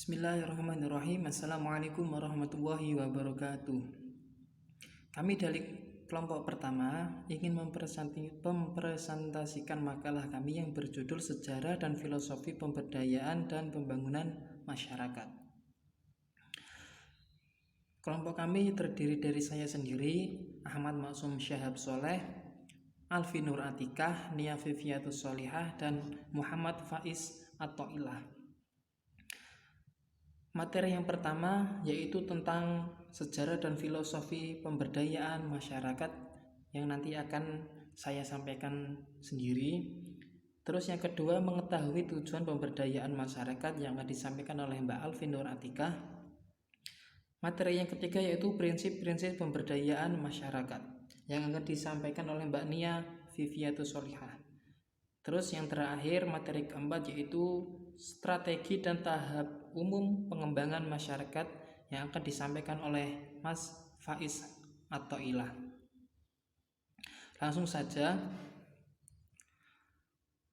Bismillahirrahmanirrahim. Assalamualaikum warahmatullahi wabarakatuh. Kami dari kelompok pertama ingin mempresentasikan makalah kami yang berjudul Sejarah dan Filosofi Pemberdayaan dan Pembangunan Masyarakat. Kelompok kami terdiri dari saya sendiri, Ahmad Maksum Syahab Soleh, Alfi Nur Atikah, Nia Viviatus Solihah, dan Muhammad Faiz Attoilah. Materi yang pertama yaitu tentang sejarah dan filosofi pemberdayaan masyarakat yang nanti akan saya sampaikan sendiri. Terus yang kedua, mengetahui tujuan pemberdayaan masyarakat yang akan disampaikan oleh Mbak Alfi Nur Atikah. Materi yang ketiga yaitu prinsip-prinsip pemberdayaan masyarakat yang akan disampaikan oleh Mbak Nia Viviatus Solihah. Terus yang terakhir, materi keempat yaitu strategi dan tahap umum pengembangan masyarakat yang akan disampaikan oleh Mas Faiz Attoilah. Langsung saja,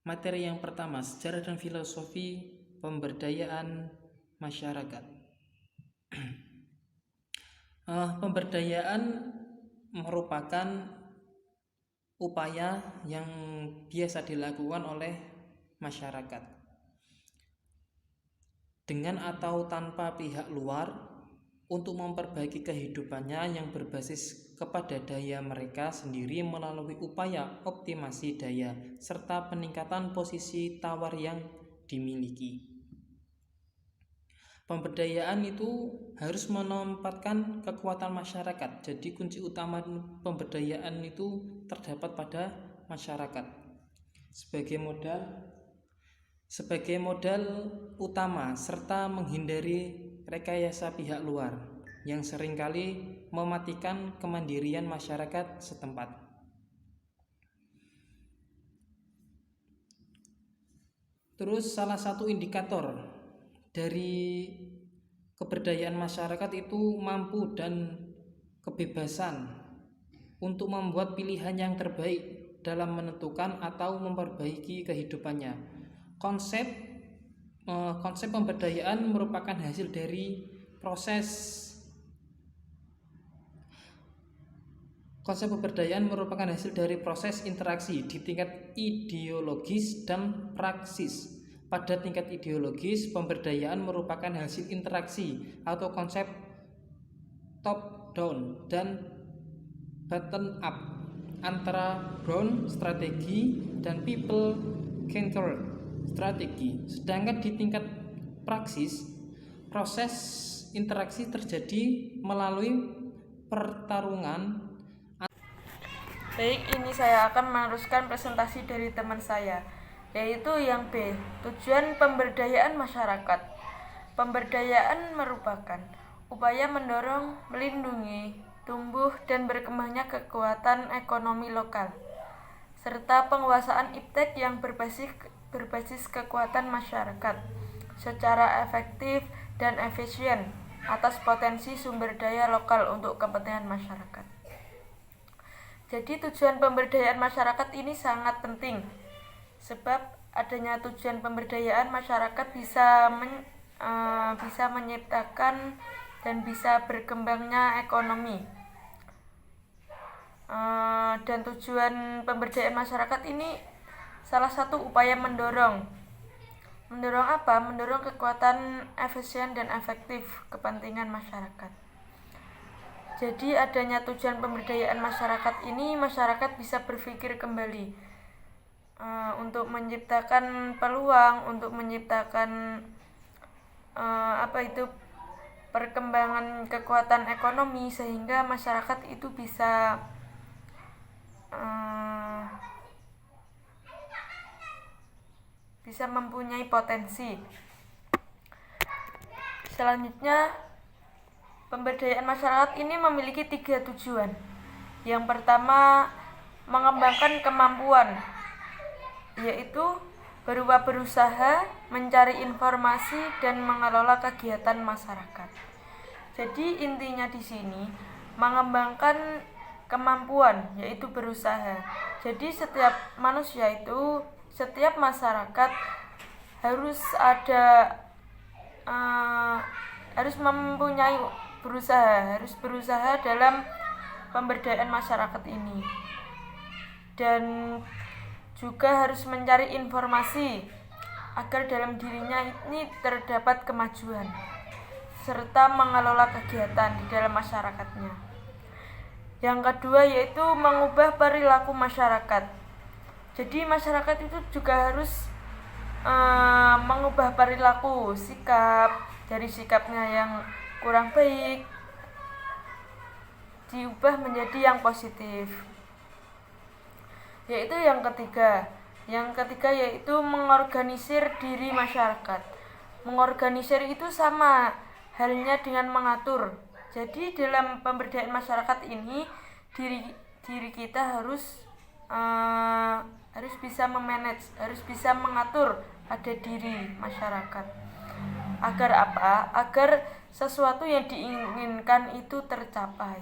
materi yang pertama, sejarah dan filosofi pemberdayaan masyarakat. Pemberdayaan merupakan upaya yang biasa dilakukan oleh masyarakat dengan atau tanpa pihak luar untuk memperbaiki kehidupannya yang berbasis kepada daya mereka sendiri melalui upaya optimasi daya serta peningkatan posisi tawar yang dimiliki. Pemberdayaan itu harus menempatkan kekuatan masyarakat. Jadi kunci utama pemberdayaan itu terdapat pada masyarakat sebagai modal utama serta menghindari rekayasa pihak luar yang seringkali mematikan kemandirian masyarakat setempat. Terus salah satu indikator dari keberdayaan masyarakat itu mampu dan kebebasan untuk membuat pilihan yang terbaik dalam menentukan atau memperbaiki kehidupannya. Konsep pemberdayaan merupakan hasil dari proses interaksi di tingkat ideologis dan praksis. Pada tingkat ideologis, pemberdayaan merupakan hasil interaksi atau konsep top down dan bottom up antara ground strategi dan people centered strategi. Sedangkan di tingkat praksis, proses interaksi terjadi melalui pertarungan. Baik, ini saya akan meneruskan presentasi dari teman saya, yaitu yang B, tujuan pemberdayaan masyarakat. Pemberdayaan merupakan upaya mendorong, melindungi, tumbuh dan berkembangnya kekuatan ekonomi lokal, serta penguasaan iptek yang berbasis kekuatan masyarakat secara efektif dan efisien atas potensi sumber daya lokal untuk kepentingan masyarakat. Jadi tujuan pemberdayaan masyarakat ini sangat penting, sebab adanya tujuan pemberdayaan masyarakat bisa menciptakan dan bisa berkembangnya ekonomi. Dan tujuan pemberdayaan masyarakat ini salah satu upaya mendorong apa? Mendorong kekuatan efisien dan efektif kepentingan masyarakat. Jadi adanya tujuan pemberdayaan masyarakat ini, masyarakat bisa berpikir kembali untuk menciptakan peluang, untuk menciptakan perkembangan kekuatan ekonomi sehingga masyarakat itu bisa mempunyai potensi. Selanjutnya, pemberdayaan masyarakat ini memiliki 3 tujuan. Yang pertama, mengembangkan kemampuan, yaitu berupa berusaha, mencari informasi, dan mengelola kegiatan masyarakat. Jadi intinya di sini mengembangkan kemampuan, yaitu berusaha. Jadi setiap manusia itu, setiap masyarakat harus ada harus mempunyai harus berusaha dalam pemberdayaan masyarakat ini, dan juga harus mencari informasi agar dalam dirinya ini terdapat kemajuan serta mengelola kegiatan di dalam masyarakatnya. Yang kedua yaitu mengubah perilaku masyarakat. Jadi masyarakat itu juga harus mengubah perilaku, sikap dari sikapnya yang kurang baik diubah menjadi yang positif. Yaitu yang ketiga yaitu mengorganisir diri masyarakat. Mengorganisir itu sama halnya dengan mengatur. Jadi dalam pemberdayaan masyarakat ini diri kita harus bisa memanage, harus bisa mengatur pada diri masyarakat. Agar apa? Agar sesuatu yang diinginkan itu tercapai.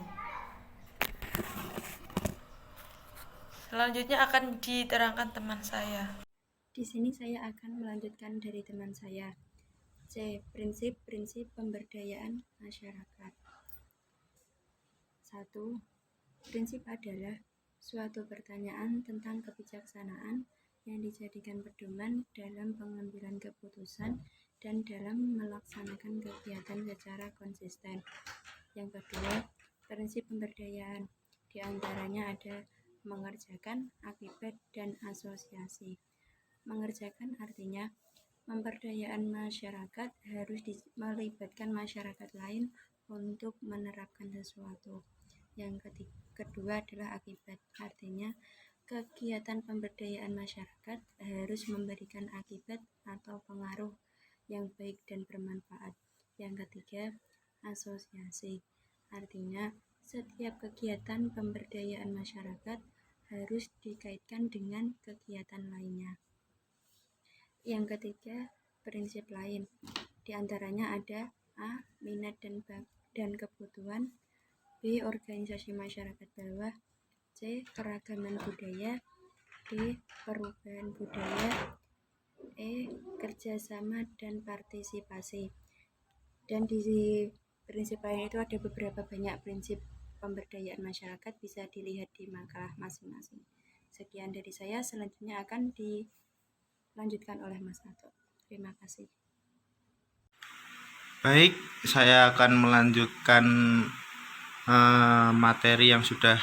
Selanjutnya akan diterangkan teman saya. Di sini saya akan melanjutkan dari teman saya. C. Prinsip-prinsip pemberdayaan masyarakat. 1. Prinsip adalah suatu pertanyaan tentang kebijaksanaan yang dijadikan pedoman dalam pengambilan keputusan dan dalam melaksanakan kegiatan secara konsisten. Yang kedua, prinsip pemberdayaan. Di antaranya ada mengerjakan, akibat, dan asosiasi. Mengerjakan artinya pemberdayaan masyarakat harus melibatkan masyarakat lain untuk menerapkan sesuatu. Yang kedua adalah akibat, artinya kegiatan pemberdayaan masyarakat harus memberikan akibat atau pengaruh yang baik dan bermanfaat. Yang ketiga, asosiasi, artinya setiap kegiatan pemberdayaan masyarakat harus dikaitkan dengan kegiatan lainnya. Yang ketiga, prinsip lain. Di antaranya ada A. Minat dan kebutuhan, B. Organisasi masyarakat bawah, C. Keragaman budaya, D. Perubahan budaya, E. Kerjasama dan partisipasi. Dan di prinsip lain itu ada beberapa banyak prinsip pemberdayaan masyarakat, bisa dilihat di makalah masing-masing. Sekian dari saya, selanjutnya akan dilanjutkan oleh Mas Ato. Terima kasih. Baik, saya akan melanjutkan materi yang sudah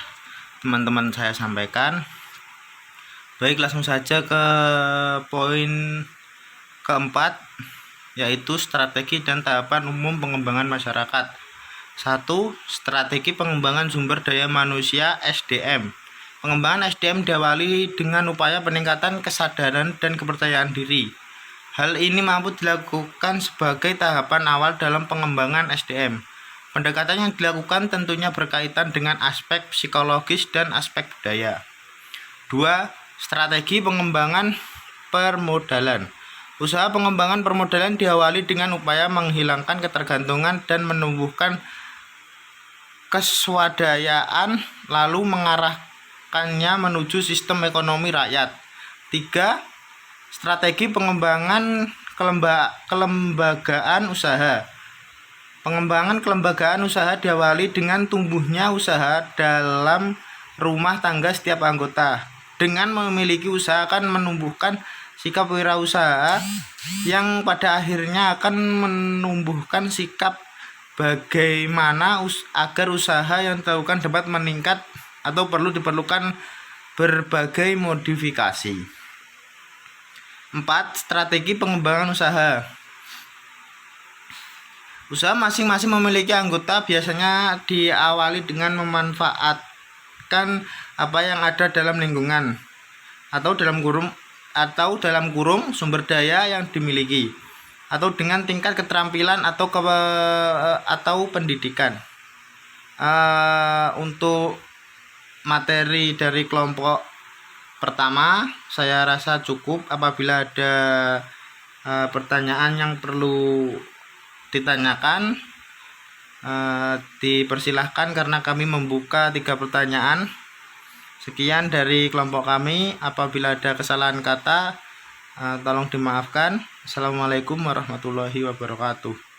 teman-teman saya sampaikan. Baik, langsung saja ke poin keempat, yaitu strategi dan tahapan umum pengembangan masyarakat. 1. Strategi pengembangan sumber daya manusia (SDM). Pengembangan SDM diawali dengan upaya peningkatan kesadaran dan kepercayaan diri. Hal ini mampu dilakukan sebagai tahapan awal dalam pengembangan SDM. Pendekatan yang dilakukan tentunya berkaitan dengan aspek psikologis dan aspek budaya. 2. Strategi pengembangan permodalan. Usaha pengembangan permodalan diawali dengan upaya menghilangkan ketergantungan dan menumbuhkan keswadayaan, lalu mengarahkannya menuju sistem ekonomi rakyat. 3. Strategi pengembangan kelembagaan usaha. Pengembangan kelembagaan usaha diawali dengan tumbuhnya usaha dalam rumah tangga setiap anggota. Dengan memiliki usaha akan menumbuhkan sikap wirausaha yang pada akhirnya akan menumbuhkan sikap bagaimana agar usaha yang dilakukan dapat meningkat atau diperlukan berbagai modifikasi. 4. Strategi pengembangan usaha. Usaha masing-masing memiliki anggota, biasanya diawali dengan memanfaatkan apa yang ada dalam lingkungan atau dalam kurung sumber daya yang dimiliki, atau dengan tingkat keterampilan atau pendidikan. Untuk materi dari kelompok pertama saya rasa cukup. Apabila ada pertanyaan yang perlu ditanyakan, dipersilahkan karena kami membuka 3 pertanyaan. Sekian dari kelompok kami. Apabila ada kesalahan kata, Tolong dimaafkan. Assalamualaikum warahmatullahi wabarakatuh.